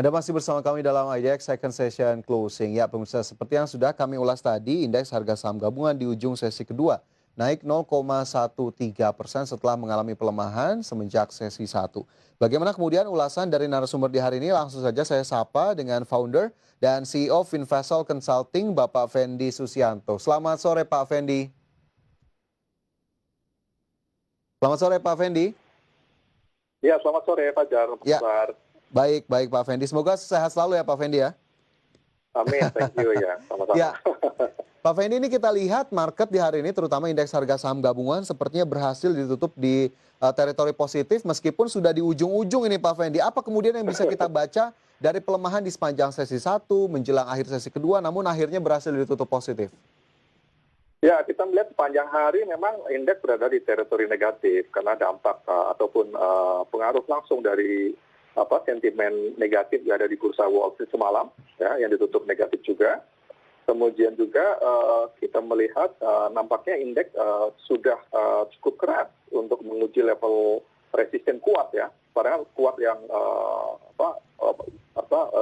Anda masih bersama kami dalam IDX Second Session Closing. Ya, pemirsa, seperti yang sudah kami ulas tadi, indeks harga saham gabungan di ujung sesi kedua naik 0,13% setelah mengalami pelemahan semenjak sesi satu. Bagaimana kemudian ulasan dari narasumber di hari ini? Langsung saja saya sapa dengan founder dan CEO Finvesol Consulting, Bapak Fendi Susianto. Selamat sore, Pak Fendi. Selamat sore, Pak Fendi. Ya, selamat sore Fajar. Apa Ya, kabar? baik, baik Pak Fendi. Semoga sehat selalu ya Pak Fendi ya. Amin, thank you ya, sama-sama. Ya, Pak Fendi, ini kita lihat market di hari ini terutama indeks harga saham gabungan sepertinya berhasil ditutup di teritori positif meskipun sudah di ujung-ujung ini Pak Fendi. Apa kemudian yang bisa kita baca dari pelemahan di sepanjang sesi satu menjelang akhir sesi kedua namun akhirnya berhasil ditutup positif? Ya, kita melihat sepanjang hari memang indeks berada di teritori negatif karena dampak ataupun pengaruh langsung dari sentimen negatif yang ada di bursa Wall Street semalam, ya, yang ditutup negatif juga. Kemudian juga kita melihat nampaknya indeks sudah cukup keras untuk menguji level resisten kuat ya, padahal kuat yang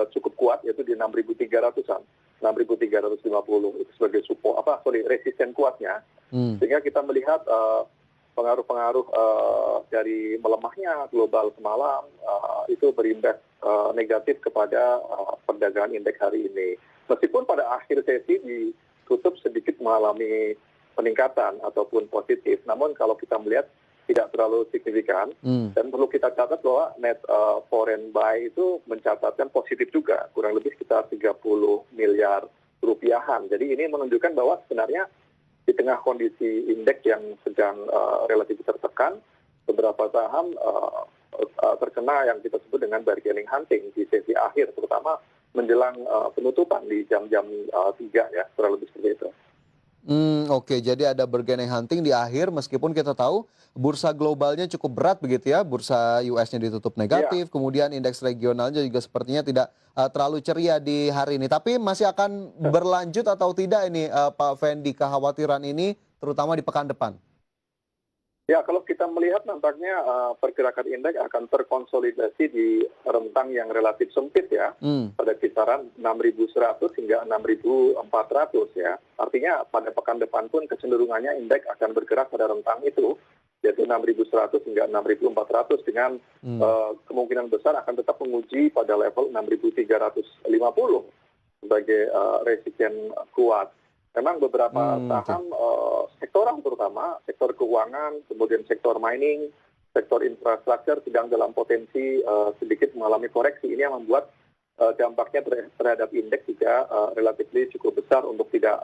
cukup kuat yaitu di 6.300-an. 6.350 itu sebagai support resisten kuatnya, sehingga kita melihat pengaruh-pengaruh dari melemahnya global semalam itu berimbas negatif kepada perdagangan indeks hari ini. Meskipun pada akhir sesi ditutup sedikit mengalami peningkatan ataupun positif, namun kalau kita melihat tidak terlalu signifikan, dan perlu kita catat bahwa net foreign buy itu mencatatkan positif juga, kurang lebih sekitar 30 miliar rupiahan. Jadi ini menunjukkan bahwa sebenarnya di tengah kondisi indeks yang sedang relatif tertekan, beberapa saham terkena yang kita sebut dengan bargaining hunting di sesi akhir, terutama menjelang penutupan di jam-jam 3 ya, kurang lebih seperti itu. Oke, jadi ada bargaining hunting di akhir meskipun kita tahu bursa globalnya cukup berat begitu ya, bursa US-nya ditutup Ya. negatif, kemudian indeks regionalnya juga sepertinya tidak terlalu ceria di hari ini. Tapi masih akan berlanjut atau tidak ini Pak Fendi kekhawatiran ini terutama di pekan depan? Ya, kalau kita melihat nampaknya pergerakan indeks akan terkonsolidasi di rentang yang relatif sempit ya, pada kisaran 6.100 hingga 6.400 ya. Artinya pada pekan depan pun kecenderungannya indeks akan bergerak pada rentang itu, yaitu 6.100 hingga 6.400 dengan kemungkinan besar akan tetap menguji pada level 6.350 sebagai resisten kuat. Memang beberapa saham sektoral terutama sektor keuangan, kemudian sektor mining, sektor infrastruktur sedang dalam potensi sedikit mengalami koreksi. Ini yang membuat dampaknya terhadap indeks juga relatif cukup besar untuk tidak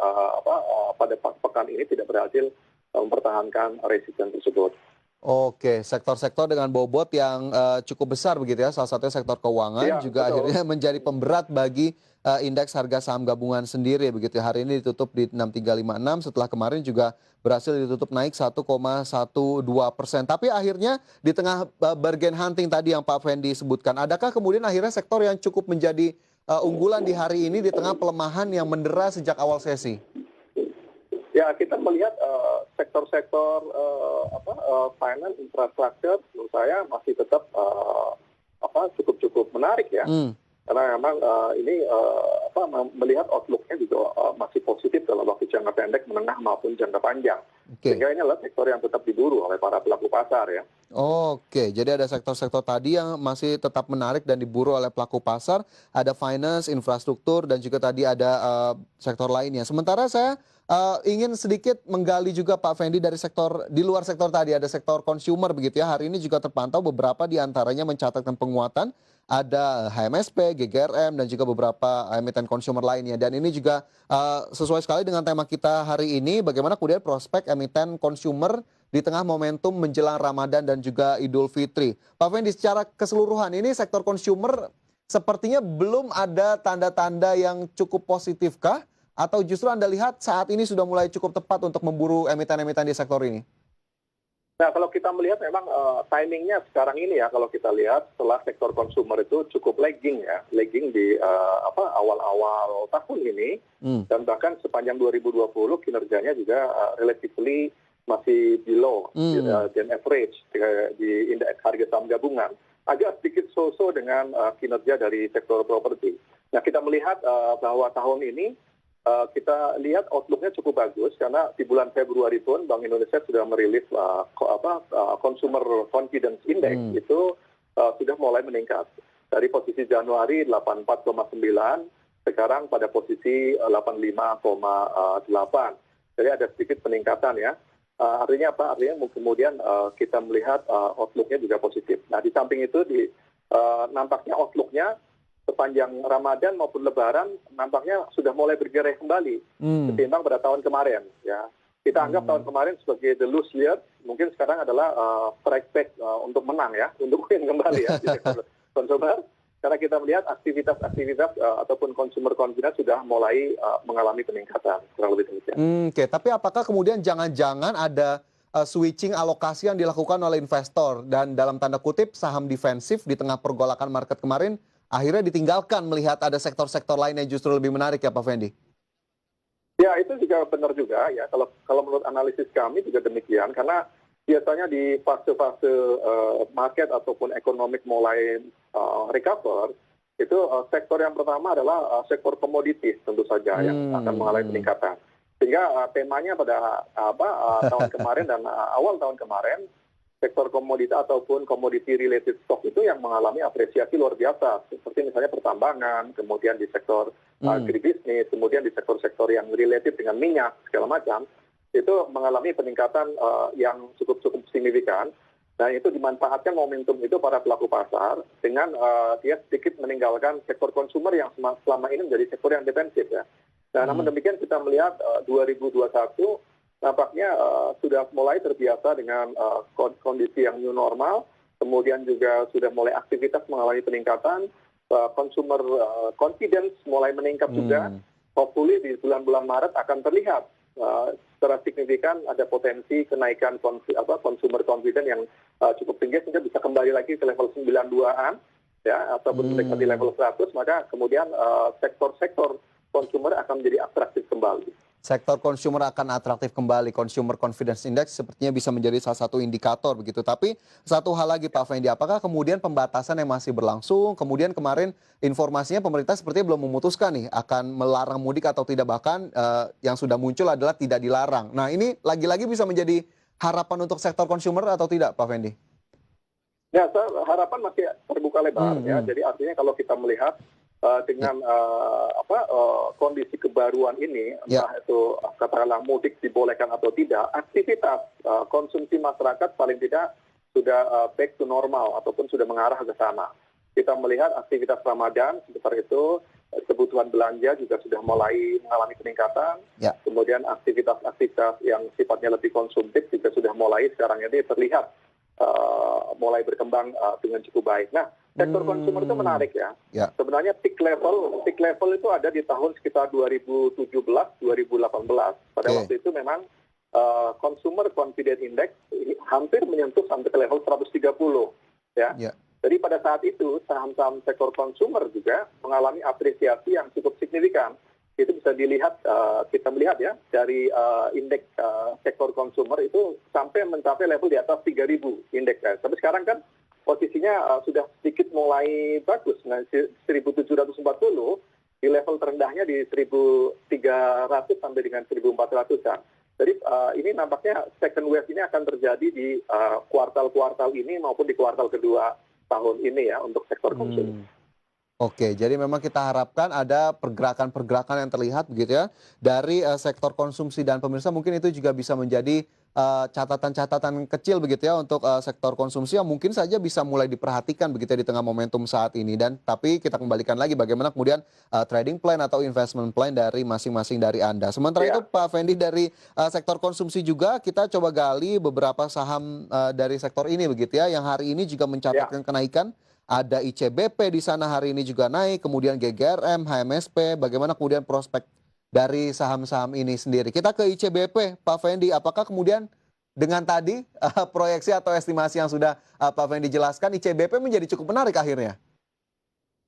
pada pekan ini tidak berhasil mempertahankan resisten tersebut. Oke, sektor-sektor dengan bobot yang cukup besar begitu ya, salah satunya sektor keuangan Iya, juga betul. akhirnya menjadi pemberat bagi indeks harga saham gabungan sendiri begitu ya. Hari ini ditutup di 6356 setelah kemarin juga berhasil ditutup naik 1,12%. Tapi akhirnya di tengah bargain hunting tadi yang Pak Fendi sebutkan, adakah kemudian akhirnya sektor yang cukup menjadi unggulan di hari ini di tengah pelemahan yang mendera sejak awal sesi? Ya, kita melihat sektor-sektor finance, infrastruktur, menurut saya masih tetap cukup menarik ya. Karena memang ini melihat outlook-nya juga masih positif dalam waktu jangka pendek, menengah maupun jangka panjang. Sehingga ini adalah sektor yang tetap diburu oleh para pelaku pasar ya. Oke, jadi ada sektor-sektor tadi yang masih tetap menarik dan diburu oleh pelaku pasar, ada finance, infrastruktur, dan juga tadi ada sektor lainnya. Sementara saya ingin sedikit menggali juga Pak Fendi dari sektor, di luar sektor tadi, ada sektor consumer begitu ya, hari ini juga terpantau beberapa di antaranya mencatatkan penguatan, ada HMSP, GGRM, dan juga beberapa emiten consumer lainnya. Dan ini juga sesuai sekali dengan tema kita hari ini, bagaimana kemudian prospek emiten consumer di tengah momentum menjelang Ramadan dan juga Idul Fitri. Pak Fendi, secara keseluruhan ini sektor consumer sepertinya belum ada tanda-tanda yang cukup positifkah? Atau justru Anda lihat saat ini sudah mulai cukup tepat untuk memburu emiten-emiten di sektor ini? Nah, kalau kita melihat memang timingnya sekarang ini ya, kalau kita lihat setelah sektor consumer itu cukup lagging ya, lagging di awal-awal tahun ini, dan bahkan sepanjang 2020 kinerjanya juga relatively masih below than average di indeks harga saham gabungan. agak sedikit so-so dengan kinerja dari sektor properti. Nah, kita melihat bahwa tahun ini kita lihat outlook-nya cukup bagus karena di bulan Februari pun Bank Indonesia sudah merilis Consumer Confidence Index itu sudah mulai meningkat. Dari posisi Januari 84,9, sekarang pada posisi 85,8. Jadi ada sedikit peningkatan ya. Artinya apa? Artinya kemudian kita melihat outlook-nya juga positif. Nah, di samping itu nampaknya outlook-nya sepanjang Ramadan maupun Lebaran nampaknya sudah mulai bergerak kembali ketimbang pada tahun kemarin. Ya, kita anggap tahun kemarin sebagai the loose year, mungkin sekarang adalah strike back untuk menang ya, untuk win kembali ya di sektor konsumer. Karena kita melihat aktivitas ataupun consumer confidence sudah mulai mengalami peningkatan, kurang lebih demikian. Oke, tapi apakah kemudian jangan-jangan ada switching alokasi yang dilakukan oleh investor dan dalam tanda kutip saham defensif di tengah pergolakan market kemarin akhirnya ditinggalkan melihat ada sektor-sektor lain yang justru lebih menarik ya Pak Fendi? Ya, itu juga benar juga ya. Kalau menurut analisis kami juga demikian, karena biasanya di fase-fase market ataupun ekonomi mulai recover, itu sektor yang pertama adalah sektor komoditis tentu saja yang akan mengalami peningkatan. Sehingga temanya pada tahun kemarin dan awal tahun kemarin, sektor komoditas ataupun commodity related stock itu yang mengalami apresiasi luar biasa, seperti misalnya pertambangan, kemudian di sektor agribisnis, kemudian di sektor-sektor yang related dengan minyak segala macam, itu mengalami peningkatan yang cukup signifikan. Nah, itu dimanfaatkan momentum itu para pelaku pasar dengan dia sedikit meninggalkan sektor konsumer yang selama ini menjadi sektor yang defensif ya. Nah, namun demikian kita melihat 2021 nampaknya sudah mulai terbiasa dengan kondisi yang new normal, kemudian juga sudah mulai aktivitas mengalami peningkatan, consumer confidence mulai meningkat juga. Hopefully di bulan-bulan Maret akan terlihat secara signifikan ada potensi kenaikan consumer confidence yang cukup tinggi sehingga bisa kembali lagi ke level 92-an ya ataupun mendekati level 100, maka kemudian sektor-sektor consumer akan menjadi atraktif kembali. Sektor consumer akan atraktif kembali, Consumer Confidence Index sepertinya bisa menjadi salah satu indikator begitu. Tapi satu hal lagi Pak Fendi, apakah kemudian pembatasan yang masih berlangsung, kemudian kemarin informasinya pemerintah sepertinya belum memutuskan nih akan melarang mudik atau tidak, bahkan yang sudah muncul adalah tidak dilarang. Nah, ini lagi-lagi bisa menjadi harapan untuk sektor consumer atau tidak Pak Fendi? Ya, harapan masih terbuka lebar ya. Jadi artinya kalau kita melihat dengan kondisi kebaruan ini, entah itu katakanlah mudik dibolehkan atau tidak, aktivitas konsumsi masyarakat paling tidak sudah back to normal ataupun sudah mengarah ke sana. Kita melihat aktivitas Ramadan sebentar itu, kebutuhan belanja juga sudah mulai mengalami peningkatan. Kemudian aktivitas-aktivitas yang sifatnya lebih konsumtif juga sudah mulai sekarang ini terlihat mulai berkembang dengan cukup baik. Nah, sektor konsumer itu menarik ya. Sebenarnya peak level itu ada di tahun sekitar 2017-2018. Pada waktu itu memang Consumer Confidence Index hampir menyentuh sampai ke level 130 ya. Jadi pada saat itu saham-saham sektor konsumer juga mengalami apresiasi yang cukup signifikan. Itu bisa dilihat, kita melihat ya, dari indeks sektor konsumer itu sampai mencapai level di atas 3.000 indeks. Tapi sekarang kan posisinya sudah sedikit mulai bagus. Nah, 1.740 di level terendahnya di 1.300 sampai dengan 1.400-an. Jadi ini nampaknya second wave ini akan terjadi di kuartal-kuartal ini maupun di kuartal kedua tahun ini ya untuk sektor konsumer. Oke, jadi memang kita harapkan ada pergerakan-pergerakan yang terlihat begitu ya dari sektor konsumsi, dan pemirsa mungkin itu juga bisa menjadi catatan-catatan kecil begitu ya untuk sektor konsumsi yang mungkin saja bisa mulai diperhatikan begitu ya di tengah momentum saat ini. Dan tapi kita kembalikan lagi bagaimana kemudian trading plan atau investment plan dari masing-masing dari Anda. Sementara itu Pak Fendi, dari sektor konsumsi juga kita coba gali beberapa saham dari sektor ini begitu ya yang hari ini juga mencatatkan kenaikan. Ada ICBP di sana hari ini juga naik, kemudian GGRM, HMSP, bagaimana kemudian prospek dari saham-saham ini sendiri. Kita ke ICBP, Pak Fendi, apakah kemudian dengan tadi proyeksi atau estimasi yang sudah Pak Fendi jelaskan, ICBP menjadi cukup menarik akhirnya?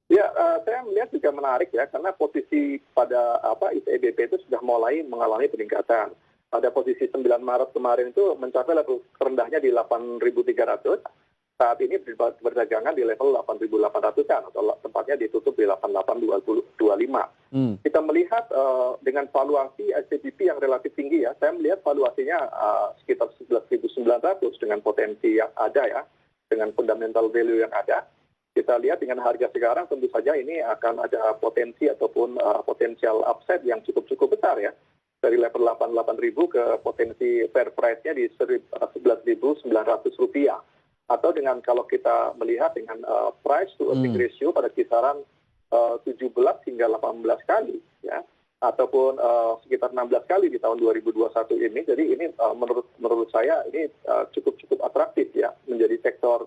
Ya, saya melihat juga menarik ya, karena posisi pada ICBP itu sudah mulai mengalami peningkatan. Pada posisi 9 Maret kemarin itu mencapai level terendahnya di 8.300. saat ini berdagangan di level 8.800-an atau tempatnya ditutup di 88.25. Kita melihat dengan valuasi SCBP yang relatif tinggi ya, saya melihat valuasinya sekitar 11.900 dengan potensi yang ada ya, dengan fundamental value yang ada. Kita lihat dengan harga sekarang tentu saja ini akan ada potensi ataupun potensial upside yang cukup besar ya. Dari level 88.000 ke potensi fair price-nya di 11.900 rupiah. Atau dengan kalau kita melihat dengan price to earning ratio pada kisaran 17 hingga 18 kali ya, ataupun sekitar 16 kali di tahun 2021 ini. Jadi ini menurut saya ini cukup atraktif ya, menjadi sektor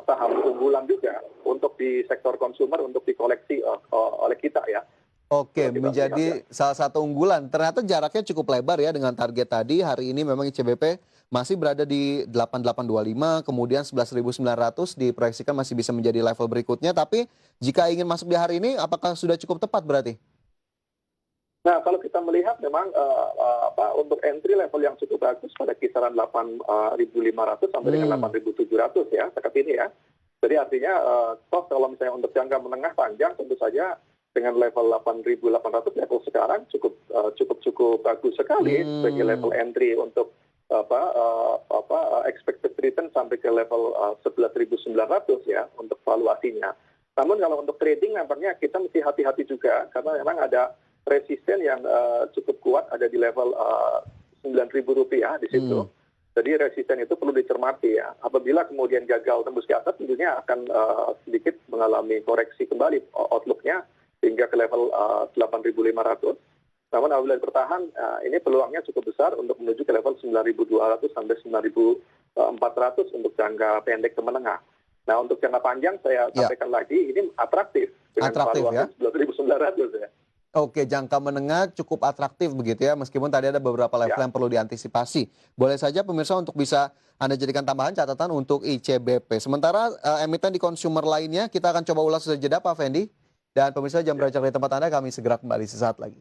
saham unggulan juga untuk di sektor konsumer, untuk dikoleksi oleh kita ya. Oke, menjadi salah satu unggulan. Ternyata jaraknya cukup lebar ya dengan target tadi. Hari ini memang ICBP masih berada di 8825, kemudian 11.900 diproyeksikan masih bisa menjadi level berikutnya. Tapi jika ingin masuk di hari ini, apakah sudah cukup tepat berarti? Nah, kalau kita melihat memang untuk entry level yang cukup bagus pada kisaran 8.500 sampai dengan 8.700 ya, saat ini ya. Jadi artinya kalau misalnya untuk jangka menengah panjang tentu saja dengan level 8.800 level sekarang cukup bagus sekali sebagai level entry untuk expected return sampai ke level 11.900 ya untuk valuasinya. Namun kalau untuk trading nampaknya kita mesti hati-hati juga karena memang ada resisten yang cukup kuat ada di level 9.000 rupiah di situ. Jadi resisten itu perlu dicermati ya. Apabila kemudian gagal tembus ke atas tentunya akan sedikit mengalami koreksi kembali outlook-nya hingga ke level 8.500. Namun apabila bertahan, ini peluangnya cukup besar untuk menuju ke level 9.200 sampai 9.400 untuk jangka pendek ke menengah. Nah untuk jangka panjang saya sampaikan lagi, ini atraktif dengan valuasi 11.900 ya. Oke, jangka menengah cukup atraktif begitu ya, meskipun tadi ada beberapa level yang perlu diantisipasi. Boleh saja pemirsa untuk bisa Anda jadikan tambahan catatan untuk ICBP. Sementara emiten di consumer lainnya, kita akan coba ulas sejenak Pak Fendi. Dan pemirsa, jam beracak di tempat Anda, kami segera kembali sesaat lagi.